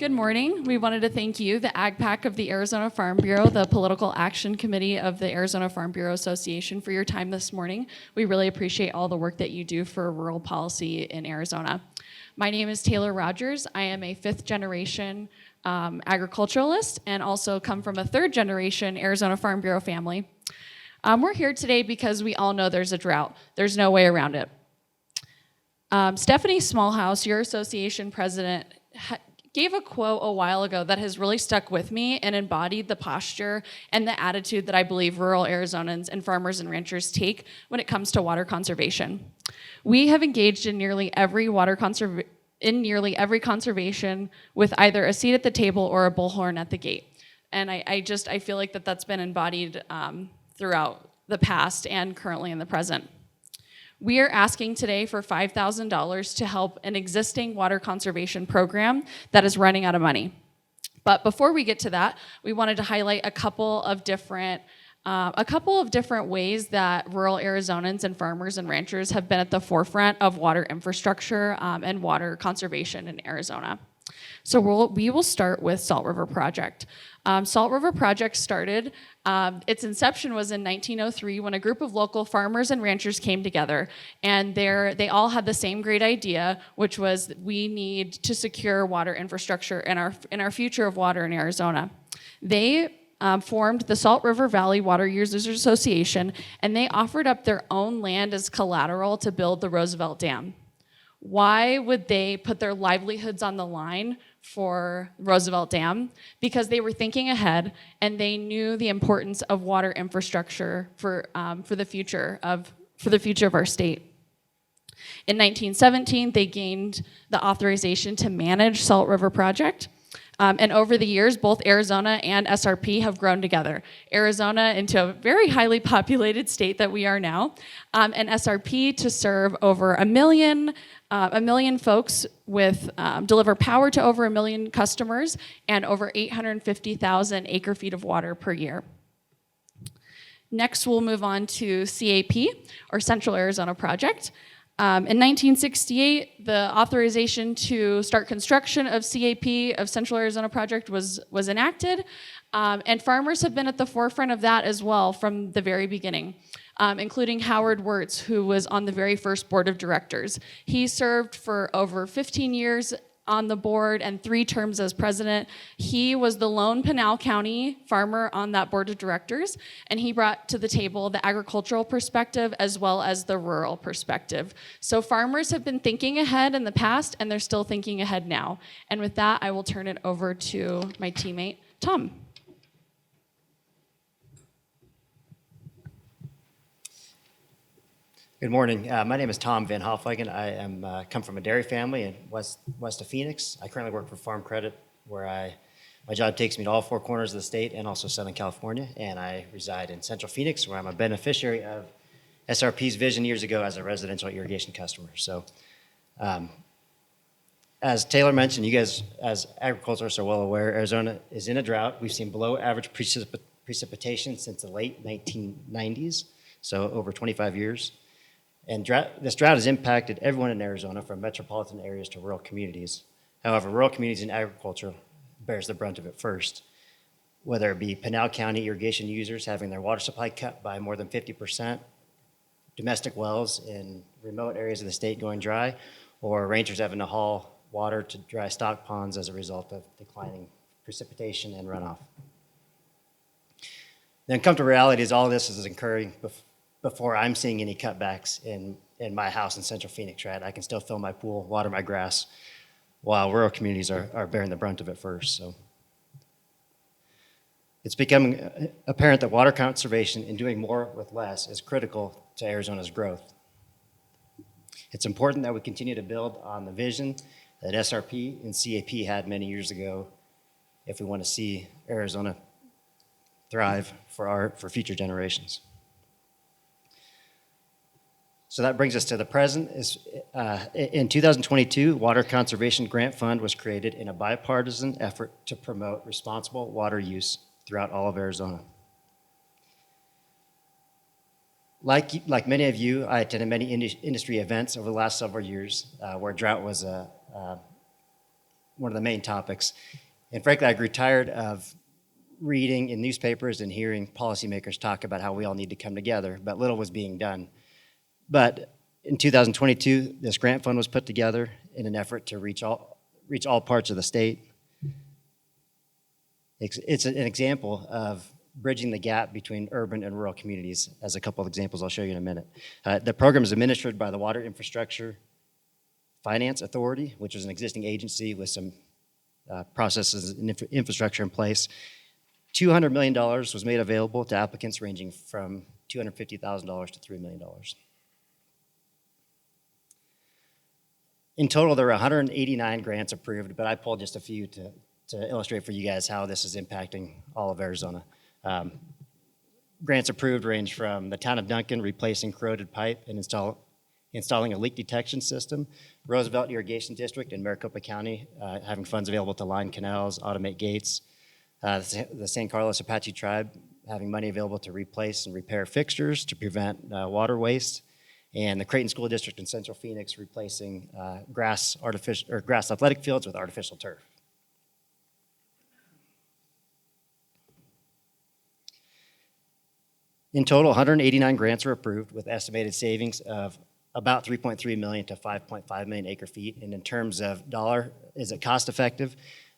Good morning. We wanted to thank you, the Ag Pack of the Arizona Farm Bureau, the Political Action Committee of the Arizona Farm Bureau Association, for your time this morning. We really appreciate all the work that you do for rural policy in Arizona. My name is Taylor Rogers. I am a fifth-generation agriculturalist and also come from a third-generation Arizona Farm Bureau family. We're here today because we all know there's a drought. There's no way around it. Stephanie Smallhouse, your association president, gave a quote a while ago that has really stuck with me and embodied the posture and the attitude that I believe rural Arizonans and farmers and ranchers take when it comes to water conservation. We have engaged in nearly every conservation with either a seat at the table or a bullhorn at the gate. And I feel like that's been embodied throughout the past and currently in the present. We are asking today for $5,000 to help an existing water conservation program that is running out of money. But before we get to that, we wanted to highlight a couple of different ways that rural Arizonans and farmers and ranchers have been at the forefront of water infrastructure and water conservation in Arizona. So we will start with Salt River Project. Salt River Project started, its inception was in 1903 when a group of local farmers and ranchers came together, and they all had the same great idea, which was we need to secure water infrastructure in our future of water in Arizona. They formed the Salt River Valley Water Users Association, and they offered up their own land as collateral to build the Roosevelt Dam. Why would they put their livelihoods on the line for Roosevelt Dam? Because they were thinking ahead and they knew the importance of water infrastructure for the future of our state. In 1917, they gained the authorization to manage Salt River Project. And over the years, both Arizona and SRP have grown together. Arizona into a very highly populated state that we are now, and SRP to serve over a million folks with deliver power to over 1 million customers and over 850,000 acre-feet of water per year. Next, we'll move on to CAP, or Central Arizona Project. In 1968, the authorization to start construction of CAP, of Central Arizona Project, was enacted, and farmers have been at the forefront of that as well from the very beginning, including Howard Wirtz, who was on the very first board of directors. He served for over 15 years on the board and 3 terms as president. He was the lone Pinal County farmer on that board of directors, and he brought to the table the agricultural perspective as well as the rural perspective. So farmers have been thinking ahead in the past, and they're still thinking ahead now. And with that, I will turn it over to my teammate, Tom. Good morning. My name is Tom Van Hofwegen. I come from a dairy family in west of Phoenix. I currently work for Farm Credit, where my job takes me to all 4 corners of the state and also Southern California, and I reside in Central Phoenix, where I'm a beneficiary of SRP's vision years ago as a residential irrigation customer. So, as Taylor mentioned, you guys, as agriculturists, are well aware, Arizona is in a drought. We've seen below average precipitation since the late 1990s, so over 25 years. And this drought has impacted everyone in Arizona, from metropolitan areas to rural communities. However, rural communities in agriculture bears the brunt of it first, whether it be Pinal County irrigation users having their water supply cut by more than 50%, domestic wells in remote areas of the state going dry, or ranchers having to haul water to dry stock ponds as a result of declining precipitation and runoff. The uncomfortable reality is all this is occurring before I'm seeing any cutbacks in my house in Central Phoenix, right? I can still fill my pool, water my grass, while rural communities are bearing the brunt of it first. So it's becoming apparent that water conservation and doing more with less is critical to Arizona's growth. It's important that we continue to build on the vision that SRP and CAP had many years ago if we want to see Arizona thrive for future generations. So that brings us to the present. In 2022, Water Conservation Grant Fund was created in a bipartisan effort to promote responsible water use throughout all of Arizona. Like many of you, I attended many industry events over the last several years where drought was a one of the main topics. And frankly, I grew tired of reading in newspapers and hearing policymakers talk about how we all need to come together, but little was being done. But in 2022, this grant fund was put together in an effort to reach all parts of the state. It's an example of bridging the gap between urban and rural communities, as a couple of examples I'll show you in a minute. The program is administered by the Water Infrastructure Finance Authority, which is an existing agency with some processes and infrastructure in place. $200 million was made available to applicants ranging from $250,000 to $3 million. In total, there were 189 grants approved, but I pulled just a few to illustrate for you guys how this is impacting all of Arizona. Grants approved range from the town of Duncan replacing corroded pipe and installing a leak detection system, Roosevelt Irrigation District in Maricopa County having funds available to line canals, automate gates, the San Carlos Apache Tribe having money available to replace and repair fixtures to prevent water waste, and the Creighton School District in Central Phoenix replacing grass athletic fields with artificial turf. In total, 189 grants were approved with estimated savings of about 3.3 million to 5.5 million acre feet. And in terms of dollar, is it cost effective?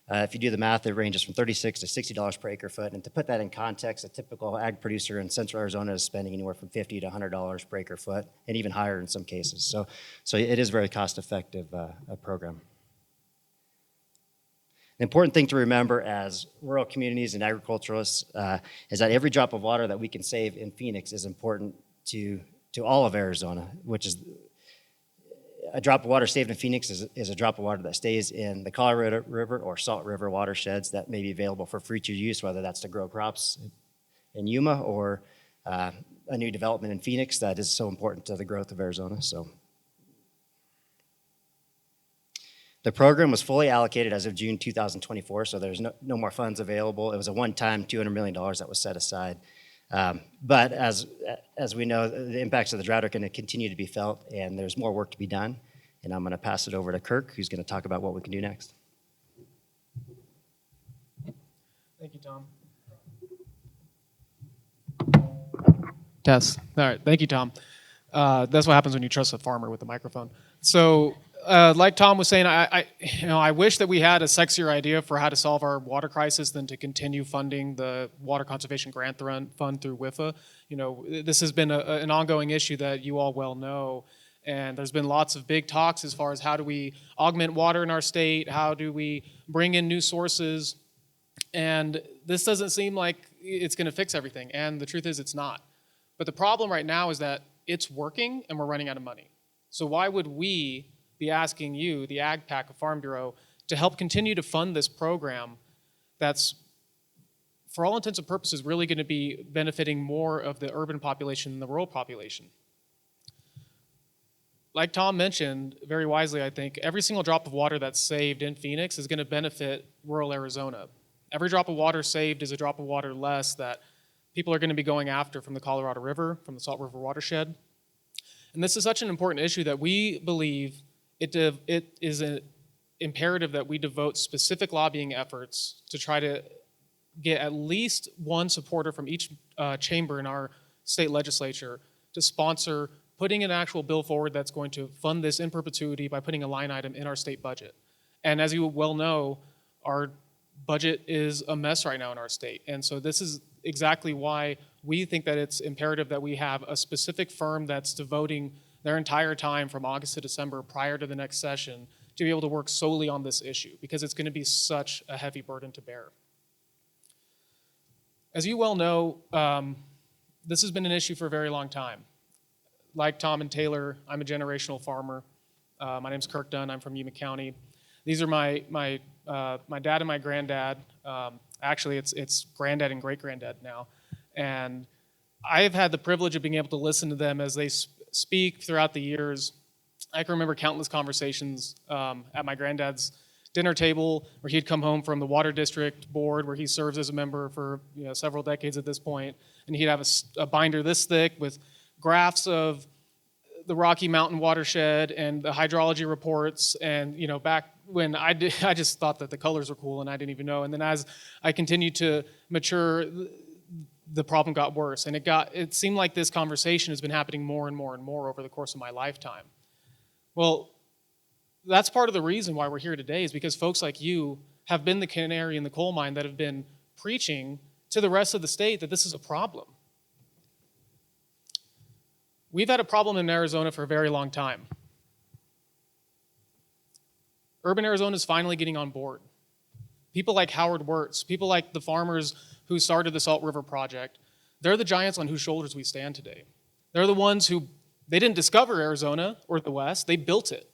If you do the math, it ranges from $36 to $60 per acre foot. And to put that in context, a typical ag producer in central Arizona is spending anywhere from $50 to $100 per acre foot, and even higher in some cases. So it is a very cost effective program. The important thing to remember as rural communities and agriculturalists is that every drop of water that we can save in Phoenix is important to all of Arizona, which is a drop of water saved in Phoenix is a drop of water that stays in the Colorado River or Salt River watersheds that may be available for future use, whether that's to grow crops in Yuma or a new development in Phoenix that is so important to the growth of Arizona. So the program was fully allocated as of June 2024, so there's no more funds available. It was a one-time $200 million that was set aside. But as we know, the impacts of the drought are going to continue to be felt, and there's more work to be done. And I'm going to pass it over to Kirk, who's going to talk about what we can do next. Thank you, Tom. Test. All right. Thank you, Tom. That's what happens when you trust a farmer with a microphone. So, like Tom was saying, I wish that we had a sexier idea for how to solve our water crisis than to continue funding the Water Conservation Grant Fund through WIFA. This has been an ongoing issue that you all well know, and there's been lots of big talks as far as how do we augment water in our state, how do we bring in new sources, and this doesn't seem like it's going to fix everything, and the truth is it's not. But the problem right now is that it's working and we're running out of money. So why would we be asking you, the Ag PAC of Farm Bureau, to help continue to fund this program that's, for all intents and purposes, really going to be benefiting more of the urban population than the rural population? Like Tom mentioned, very wisely, I think, every single drop of water that's saved in Phoenix is going to benefit rural Arizona. Every drop of water saved is a drop of water less that people are going to be going after from the Colorado River, from the Salt River watershed. And this is such an important issue that we believe it is an imperative that we devote specific lobbying efforts to try to get at least one supporter from each chamber in our state legislature to sponsor putting an actual bill forward that's going to fund this in perpetuity by putting a line item in our state budget. And as you well know, our budget is a mess right now in our state. And so this is exactly why we think that it's imperative that we have a specific firm that's devoting their entire time from August to December prior to the next session to be able to work solely on this issue, because it's going to be such a heavy burden to bear. As you well know, this has been an issue for a very long time. Like Tom and Taylor, I'm a generational farmer. My name's Kirk Dunn. I'm from Yuma County. These are my dad and my granddad. Actually, it's granddad and great-granddad now. And I've had the privilege of being able to listen to them as they speak throughout the years. I can remember countless conversations at my granddad's dinner table where he'd come home from the Water District Board, where he serves as a member for several decades at this point, and he'd have a binder this thick with graphs of the Rocky Mountain watershed and the hydrology reports, and back when I just thought that the colors were cool and I didn't even know. And then as I continued to mature, the problem got worse. And it seemed like this conversation has been happening more and more and more over the course of my lifetime. Well, that's part of the reason why we're here today, is because folks like you have been the canary in the coal mine that have been preaching to the rest of the state that this is a problem. We've had a problem in Arizona for a very long time. Urban Arizona is finally getting on board. People like Howard Wirtz, people like the farmers who started the Salt River Project, they're the giants on whose shoulders we stand today. They're the ones who, they didn't discover Arizona or the West, they built it.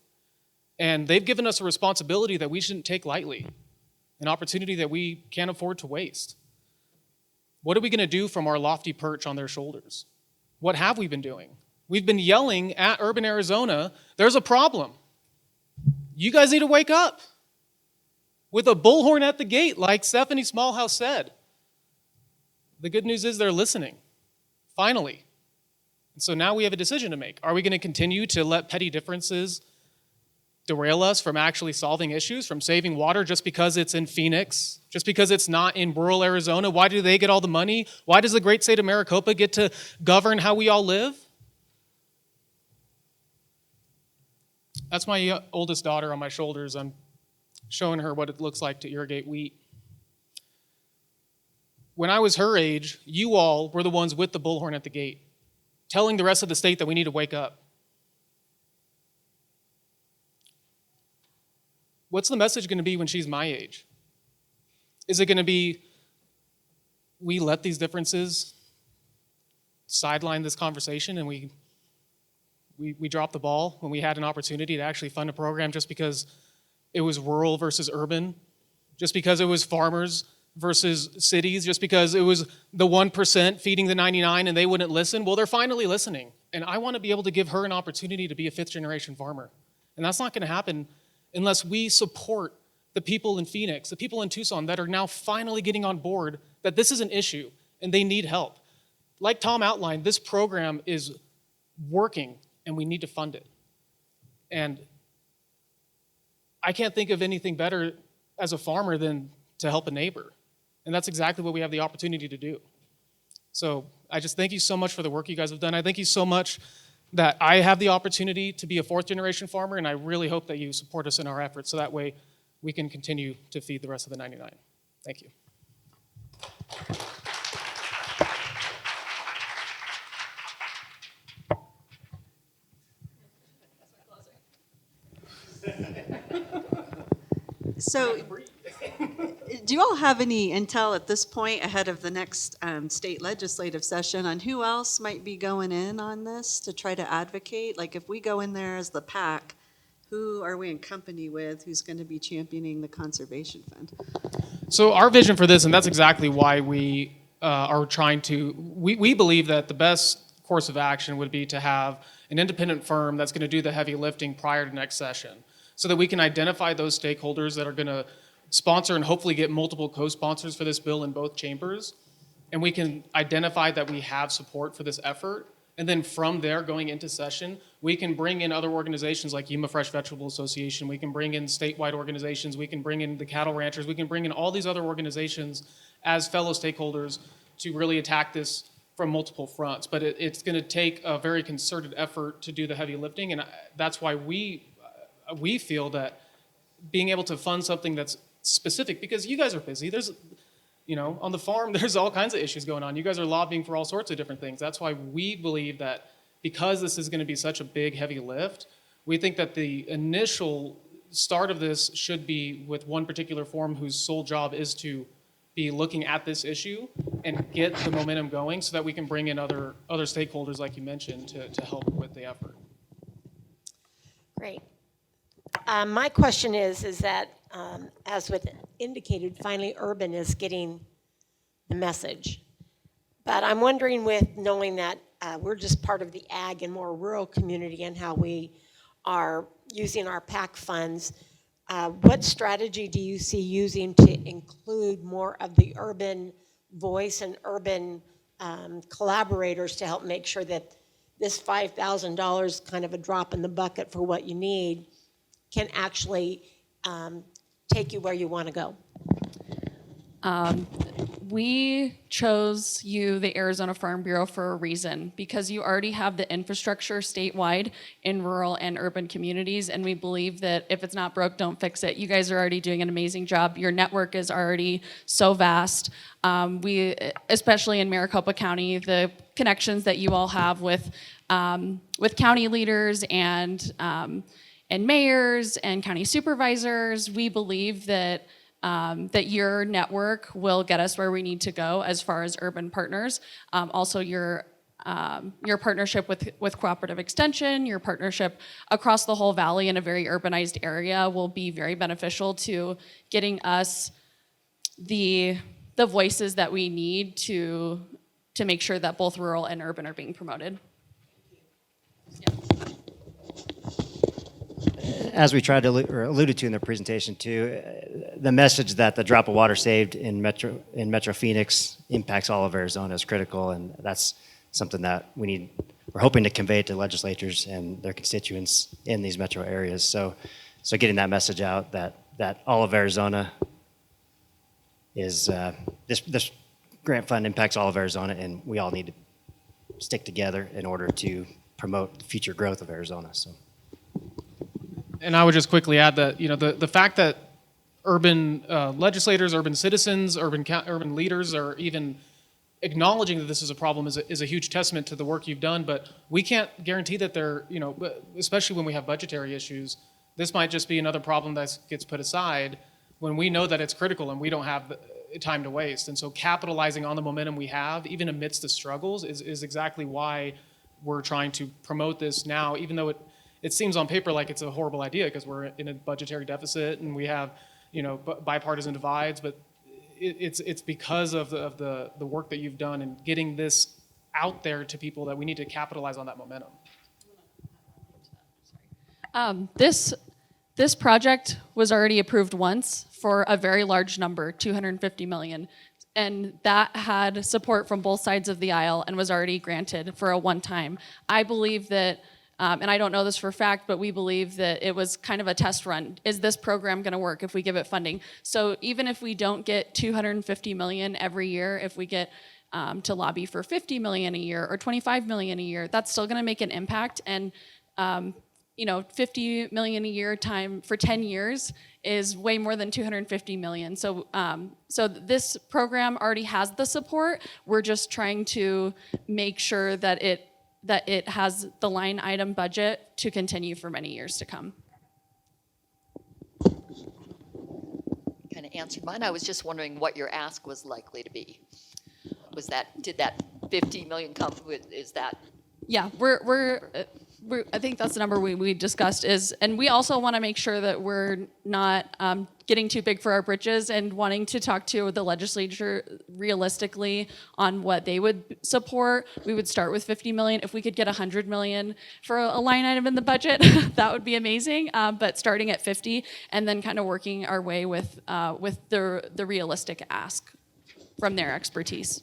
And they've given us a responsibility that we shouldn't take lightly, an opportunity that we can't afford to waste. What are we going to do from our lofty perch on their shoulders? What have we been doing? We've been yelling at urban Arizona, there's a problem. You guys need to wake up. With a bullhorn at the gate, like Stephanie Smallhouse said. The good news is they're listening, finally. And so now we have a decision to make. Are we going to continue to let petty differences derail us from actually solving issues, from saving water just because it's in Phoenix, just because it's not in rural Arizona? Why do they get all the money? Why does the great state of Maricopa get to govern how we all live? That's my oldest daughter on my shoulders. I'm showing her what it looks like to irrigate wheat. When I was her age, you all were the ones with the bullhorn at the gate, telling the rest of the state that we need to wake up. What's the message going to be when she's my age? Is it going to be, we let these differences sideline this conversation and we dropped the ball when we had an opportunity to actually fund a program just because it was rural versus urban, just because it was farmers versus cities, just because it was the 1% feeding the 99 and they wouldn't listen? Well, they're finally listening. And I want to be able to give her an opportunity to be a fifth-generation farmer. And that's not going to happen unless we support the people in Phoenix, the people in Tucson that are now finally getting on board that this is an issue and they need help. Like Tom outlined, this program is working and we need to fund it. And I can't think of anything better as a farmer than to help a neighbor. And that's exactly what we have the opportunity to do. So I just thank you so much for the work you guys have done. I thank you so much that I have the opportunity to be a fourth-generation farmer, and I really hope that you support us in our efforts so that way we can continue to feed the rest of the 99. Thank you. So, do you all have any intel at this point ahead of the next state legislative session on who else might be going in on this to try to advocate? Like if we go in there as the PAC, who are we in company with? Who's going to be championing the conservation fund? So our vision for this, and that's exactly why we are trying to, we believe that the best course of action would be to have an independent firm that's going to do the heavy lifting prior to next session, so that we can identify those stakeholders that are going to sponsor and hopefully get multiple co-sponsors for this bill in both chambers. And we can identify that we have support for this effort. And then from there, going into session, we can bring in other organizations like Yuma Fresh Vegetable Association. We can bring in statewide organizations. We can bring in the cattle ranchers. We can bring in all these other organizations as fellow stakeholders to really attack this from multiple fronts. But it's going to take a very concerted effort to do the heavy lifting. And that's why we feel that being able to fund something that's specific, because you guys are busy. There's, on the farm, there's all kinds of issues going on. You guys are lobbying for all sorts of different things. That's why we believe that because this is going to be such a big, heavy lift, we think that the initial start of this should be with one particular forum whose sole job is to be looking at this issue and get the momentum going so that we can bring in other stakeholders, like you mentioned, to help with the effort. Great. My question is that, as with indicated, finally urban is getting the message. But I'm wondering, with knowing that we're just part of the ag and more rural community and how we are using our PAC funds, what strategy do you see using to include more of the urban voice and urban collaborators to help make sure that this $5,000, kind of a drop in the bucket for what you need, can actually take you where you want to go? We chose you, the Arizona Farm Bureau, for a reason, because you already have the infrastructure statewide in rural and urban communities, and we believe that if it's not broke, don't fix it. You guys are already doing an amazing job. Your network is already so vast. We, especially in Maricopa County, the connections that you all have with county leaders and mayors and county supervisors, we believe that that your network will get us where we need to go as far as urban partners. Also, your partnership with Cooperative Extension, your partnership across the whole valley in a very urbanized area will be very beneficial to getting us the voices that we need to make sure that both rural and urban are being promoted. As we tried to or alluded to in the presentation too, the message that the drop of water saved in Metro Phoenix impacts all of Arizona is critical, and that's something that we're hoping to convey to legislators and their constituents in these metro areas. So getting that message out that all of Arizona is this grant fund impacts all of Arizona, and we all need to stick together in order to promote the future growth of Arizona. So. And I would just quickly add that, you know, the fact that urban legislators, urban citizens, urban leaders are even acknowledging that this is a problem is a huge testament to the work you've done. But we can't guarantee that they're, you know, especially when we have budgetary issues, this might just be another problem that gets put aside when we know that it's critical and we don't have time to waste. And so capitalizing on the momentum we have, even amidst the struggles, is exactly why we're trying to promote this now, even though it seems on paper like it's a horrible idea because we're in a budgetary deficit and we have, you know, bipartisan divides, but it's because of the work that you've done and getting this out there to people that we need to capitalize on that momentum. This project was already approved once for a very large number, $250 million, and that had support from both sides of the aisle and was already granted for a one-time. I believe that. And I don't know this for a fact, but we believe that it was kind of a test run. Is this program going to work if we give it funding? So even if we don't get $250 million every year, if we get to lobby for $50 million a year or $25 million a year, that's still going to make an impact. And you know, $50 million a year time for 10 years is way more than $250 million. So so this program already has the support. We're just trying to make sure that it has the line item budget to continue for many years to come. Kind of answered mine. I was just wondering what your ask was likely to be. Did that 50 million come with, is that? Yeah, we're I think that's the number we discussed and we also want to make sure that we're not getting too big for our britches and wanting to talk to the legislature realistically on what they would support. We would start with 50 million. If we could get 100 million for a line item in the budget, that would be amazing. But starting at 50 and then kind of working our way with the realistic ask from their expertise.